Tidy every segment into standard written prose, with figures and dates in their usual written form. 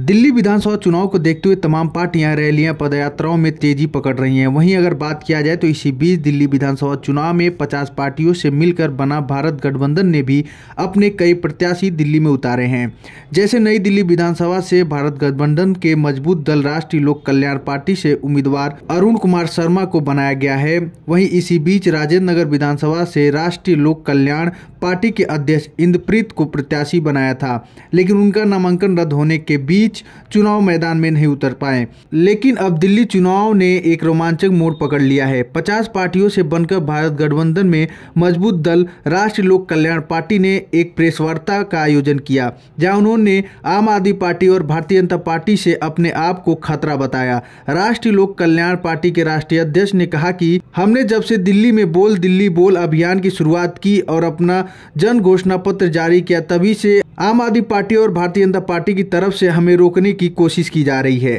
दिल्ली विधानसभा चुनाव को देखते हुए तमाम पार्टियां रैलियां पदयात्राओं में तेजी पकड़ रही हैं। वहीं अगर बात किया जाए तो इसी बीच दिल्ली विधानसभा चुनाव में 50 पार्टियों से मिलकर बना भारत गठबंधन ने भी अपने कई प्रत्याशी दिल्ली में उतारे हैं। जैसे नई दिल्ली विधानसभा से भारत गठबंधन के मजबूत दल राष्ट्रीय लोक कल्याण पार्टी से उम्मीदवार अरुण कुमार शर्मा को बनाया गया है। वहीं इसी बीच राजेंद्र नगर विधानसभा से राष्ट्रीय लोक कल्याण पार्टी के अध्यक्ष इंद्रप्रीत को प्रत्याशी बनाया था, लेकिन उनका नामांकन रद्द होने के बीच चुनाव मैदान में नहीं उतर पाए। लेकिन अब दिल्ली चुनाव ने एक रोमांचक मोड़ पकड़ लिया है। 50 पार्टियों से बनकर भारत गठबंधन में मजबूत दल राष्ट्रीय लोक कल्याण पार्टी ने एक प्रेस वार्ता का आयोजन किया, जहां उन्होंने आम आदमी पार्टी और भारतीय जनता पार्टी से अपने आप को खतरा बताया। राष्ट्रीय लोक कल्याण पार्टी के राष्ट्रीय अध्यक्ष ने कहा कि हमने जब से दिल्ली में बोल दिल्ली बोल अभियान की शुरुआत की और अपना जन घोषणा पत्र जारी किया, तभी से आम आदमी पार्टी और भारतीय जनता पार्टी की तरफ से हमें रोकने की कोशिश की जा रही है।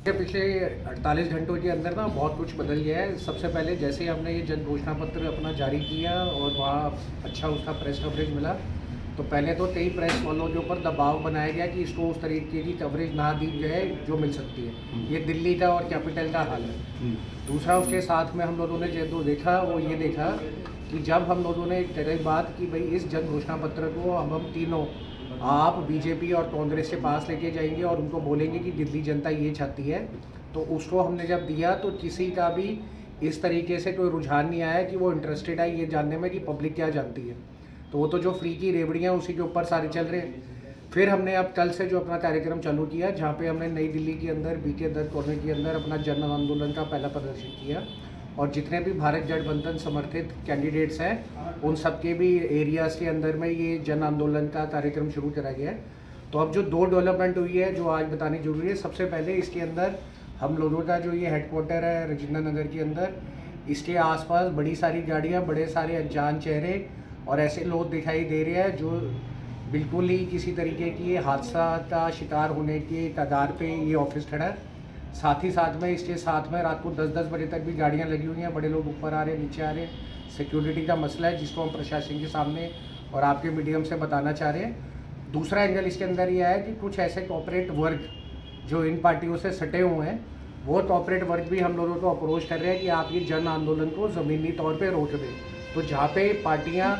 पिछले 48 घंटों के अंदर ना बहुत कुछ बदल गया है। सबसे पहले जैसे हमने ये जन घोषणा पत्र अपना जारी किया और वहाँ अच्छा उसका प्रेस कवरेज मिला, तो पहले तो कई प्रेस वालों के ऊपर दबाव बनाया गया कि इसको उस तरीके की कवरेज ना दी जाए जो मिल सकती है। ये दिल्ली का और कैपिटल का हाल है। दूसरा, उसके साथ में हम लोगों ने जो देखा वो ये देखा कि जब हम लोगों ने कही बात कि भाई इस जन घोषणा पत्र को हम तीनों आप बीजेपी और कांग्रेस के पास लेके जाएंगे और उनको बोलेंगे कि दिल्ली जनता ये चाहती है, तो उसको हमने जब दिया तो किसी का भी इस तरीके से कोई रुझान नहीं आया कि वो इंटरेस्टेड है ये जानने में कि पब्लिक क्या जानती है। तो वो तो जो फ्री की रेवड़ियाँ उसी के ऊपर सारे चल रहे हैं। फिर हमने अब कल से जो अपना कार्यक्रम चालू किया, जहाँ पे हमने नई दिल्ली के अंदर बीके दत्त कॉलोनी के अंदर अपना जन आंदोलन का पहला प्रदर्शन किया और जितने भी भारत गठबंधन समर्थित कैंडिडेट्स हैं उन सबके भी एरियाज़ के अंदर में ये जन आंदोलन का कार्यक्रम शुरू करा गया है। तो अब जो दो डेवलपमेंट हुई है जो आज बतानी जरूरी है। सबसे पहले इसके अंदर हम लोगों का जो ये हेडक्वार्टर है राजेंद्र नगर के अंदर, इसके आसपास बड़ी सारी गाड़ियाँ, बड़े सारे अनजान चेहरे और ऐसे लोग दिखाई दे रहे हैं जो बिल्कुल ही किसी तरीके की हादसा का शिकार होने के कगार पे ये ऑफिस खड़ा है। साथ ही साथ में इसके साथ में रात को 10-10 बजे तक भी गाड़ियां लगी हुई हैं। बड़े लोग ऊपर आ रहे हैं, नीचे आ रहे हैं। सिक्योरिटी का मसला है जिसको हम प्रशासन के सामने और आपके मीडियम से बताना चाह रहे हैं। दूसरा एंगल इसके अंदर यह है कि कुछ ऐसे कॉर्पोरेट वर्ग जो इन पार्टियों से सटे हुए हैं, वो कॉर्पोरेट वर्ग भी हम लोगों को अप्रोच कर रहे हैं कि आप ये जन आंदोलन को ज़मीनी तौर पर रोक दें। तो जहाँ पे पार्टियाँ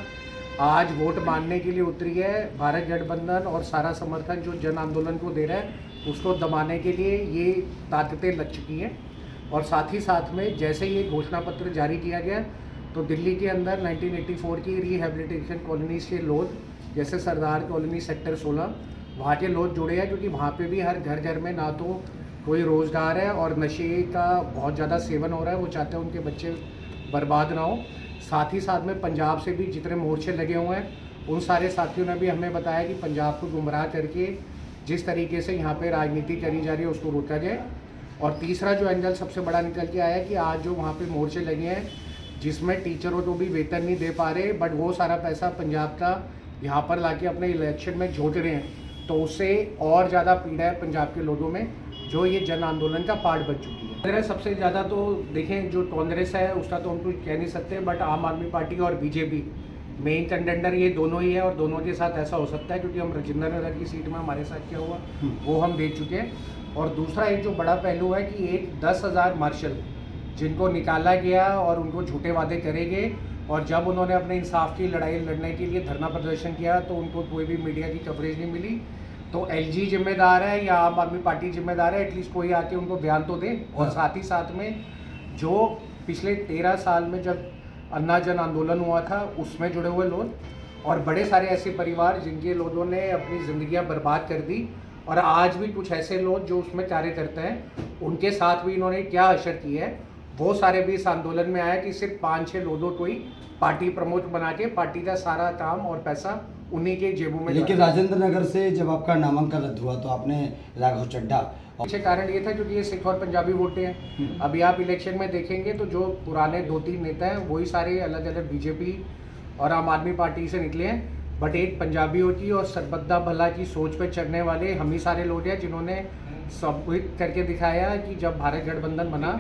आज वोट मांगने के लिए उतरी है, भारत गठबंधन और सारा समर्थन जो जन आंदोलन को दे रहा है उसको दबाने के लिए ये ताकतें लग चुकी हैं। और साथ ही साथ में जैसे ये घोषणा पत्र जारी किया गया तो दिल्ली के अंदर 1984 की रिहेबिलिटेशन कॉलोनीज के लोग, जैसे सरदार कॉलोनी सेक्टर 16, वहाँ के लोग जुड़े हैं क्योंकि वहाँ पे भी हर घर घर में ना तो कोई रोज़गार है और नशे का बहुत ज़्यादा सेवन हो रहा है। वो चाहते हैं उनके बच्चे बर्बाद ना हो। साथ ही साथ में पंजाब से भी जितने मोर्चे लगे हुए हैं उन सारे साथियों ने भी हमें बताया कि पंजाब को गुमराह करके जिस तरीके से यहाँ पे राजनीति करी जा रही है उसको रोका जाए। और तीसरा जो एंगल सबसे बड़ा निकल के आया कि आज जो वहाँ पे मोर्चे लगे हैं जिसमें टीचरों को भी वेतन नहीं दे पा रहे, बट वो सारा पैसा पंजाब का यहाँ पर लाके अपने इलेक्शन में झोंक रहे हैं, तो उससे और ज़्यादा पीड़ा है पंजाब के लोगों में जो ये जन आंदोलन का पार्ट बन चुकी है। अगर सबसे ज़्यादा तो देखें जो कांग्रेस है उसका तो हम कुछ कह नहीं सकते, बट आम आदमी पार्टी और बीजेपी मेन कंटेंडर ये दोनों ही है। और दोनों के साथ ऐसा हो सकता है क्योंकि हम राजेंद्र नगर की सीट में हमारे साथ क्या हुआ वो हम देख चुके हैं। और दूसरा एक जो बड़ा पहलू है कि एक 10,000 मार्शल जिनको निकाला गया और उनको झूठे वादे करेंगे, और जब उन्होंने अपने इंसाफ की लड़ाई लड़ने के लिए धरना प्रदर्शन किया तो उनको कोई भी मीडिया की कवरेज नहीं मिली। तो एलजी जिम्मेदार है या आम आदमी पार्टी जिम्मेदार है, एटलीस्ट कोई आके उनको बयान तो दे। और साथ ही साथ में जो पिछले 13 साल में जब अन्ना जन आंदोलन हुआ था उसमें जुड़े हुए लोग और बड़े सारे ऐसे परिवार जिनके लोगों ने अपनी ज़िंदगियां बर्बाद कर दी, और आज भी कुछ ऐसे लोग जो उसमें कार्य करते हैं उनके साथ भी इन्होंने क्या असर किया है, वो सारे भी इस आंदोलन में आया कि सिर्फ 5-6 लोगों को ही पार्टी प्रमोट बना के पार्टी का सारा काम और पैसा उन्हीं के जेबों में। लेकिन राजेंद्र नगर से जब आपका नामांकन रद्द हुआ तो आपने राघव चड्ढा, पीछे कारण ये था क्योंकि ये सिख और पंजाबी वोटे हैं। अभी आप इलेक्शन में देखेंगे तो जो पुराने 2-3 नेता हैं वही सारे अलग अलग बीजेपी और आम आदमी पार्टी से निकले हैं, बट एक पंजाबियों की और सरबत्ता भला की सोच पे चढ़ने वाले हम ही सारे लोग हैं जिन्होंने साबित करके दिखाया कि जब भारत गठबंधन बना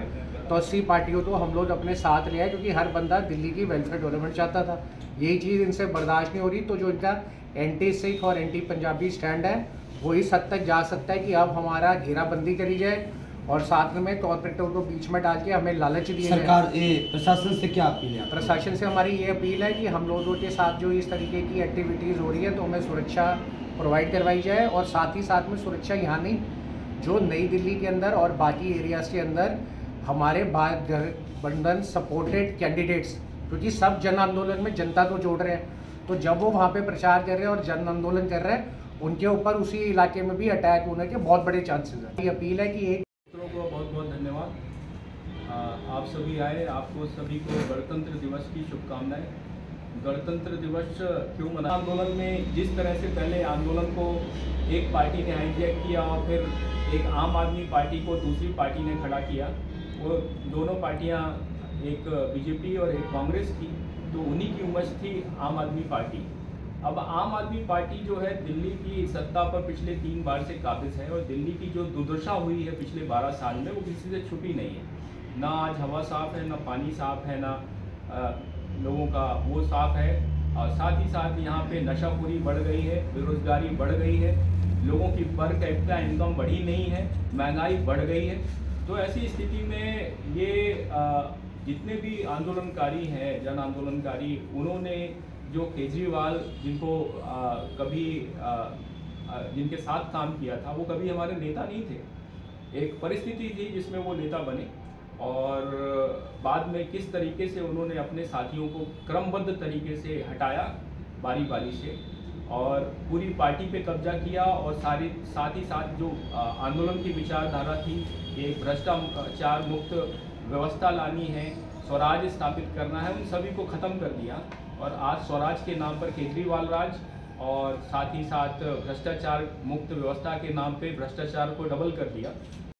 तो 80 पार्टियों को हम लोग अपने साथ ले आए क्योंकि हर बंदा दिल्ली की वेलफेयर डेवलपमेंट चाहता था। यही चीज़ इनसे बर्दाश्त नहीं हो रही, तो जो इनका एंटी सिख और एंटी पंजाबी स्टैंड है वो इस हद तक जा सकता है कि अब हमारा घेराबंदी करी जाए और साथ में कॉर्पोरेटरों को बीच में डाल के हमें लालच दिए जाए। सरकार प्रशासन से क्या अपील है? प्रशासन से हमारी ये अपील है कि हम लोगों के साथ जो इस तरीके की एक्टिविटीज़ हो रही है तो हमें सुरक्षा प्रोवाइड करवाई जाए, और साथ ही साथ में सुरक्षा यहाँ नहीं, जो नई दिल्ली के अंदर और बाकी एरियाज़ के अंदर हमारे गठबंधन सपोर्टेड कैंडिडेट्स, क्योंकि सब जन आंदोलन में जनता को जोड़ रहे हैं, तो जब वो वहाँ पे प्रचार कर रहे हैं और जन आंदोलन कर रहे हैं, उनके ऊपर उसी इलाके में भी अटैक होने के बहुत बड़े चांसेस हैं। ये अपील है कि एक को बहुत बहुत धन्यवाद। आप सभी आए, आपको सभी को गणतंत्र दिवस की शुभकामनाएं। गणतंत्र दिवस क्यों मना? आंदोलन में जिस तरह से पहले आंदोलन को एक पार्टी ने हाईजैक किया और फिर एक आम आदमी पार्टी को दूसरी पार्टी ने खड़ा किया, वो दोनों पार्टियां एक बीजेपी और एक कांग्रेस थी, तो उन्हीं की उमस थी आम आदमी पार्टी। अब आम आदमी पार्टी जो है दिल्ली की सत्ता पर पिछले 3 बार से काबिज है, और दिल्ली की जो दुर्दशा हुई है पिछले 12 साल में वो किसी से छुपी नहीं है। ना आज हवा साफ है, ना पानी साफ है, ना लोगों का वो साफ है, और साथ ही साथ यहाँ पे नशाखोरी बढ़ गई है, बेरोजगारी बढ़ गई है, लोगों की पर कैपिटा इनकम बढ़ी नहीं है, महंगाई बढ़ गई है। तो ऐसी स्थिति में ये जितने भी आंदोलनकारी हैं, जन आंदोलनकारी, उन्होंने जो केजरीवाल जिनको जिनके साथ काम किया था, वो कभी हमारे नेता नहीं थे। एक परिस्थिति थी जिसमें वो नेता बने, और बाद में किस तरीके से उन्होंने अपने साथियों को क्रमबद्ध तरीके से हटाया बारी बारी से, और पूरी पार्टी पे कब्जा किया, और साथ ही साथ जो आंदोलन की विचारधारा थी, एक भ्रष्टाचार मुक्त व्यवस्था लानी है, स्वराज स्थापित करना है, उन सभी को ख़त्म कर दिया। और आज स्वराज के नाम पर केजरीवाल राज, और साथ ही साथ भ्रष्टाचार मुक्त व्यवस्था के नाम पे भ्रष्टाचार को डबल कर दिया।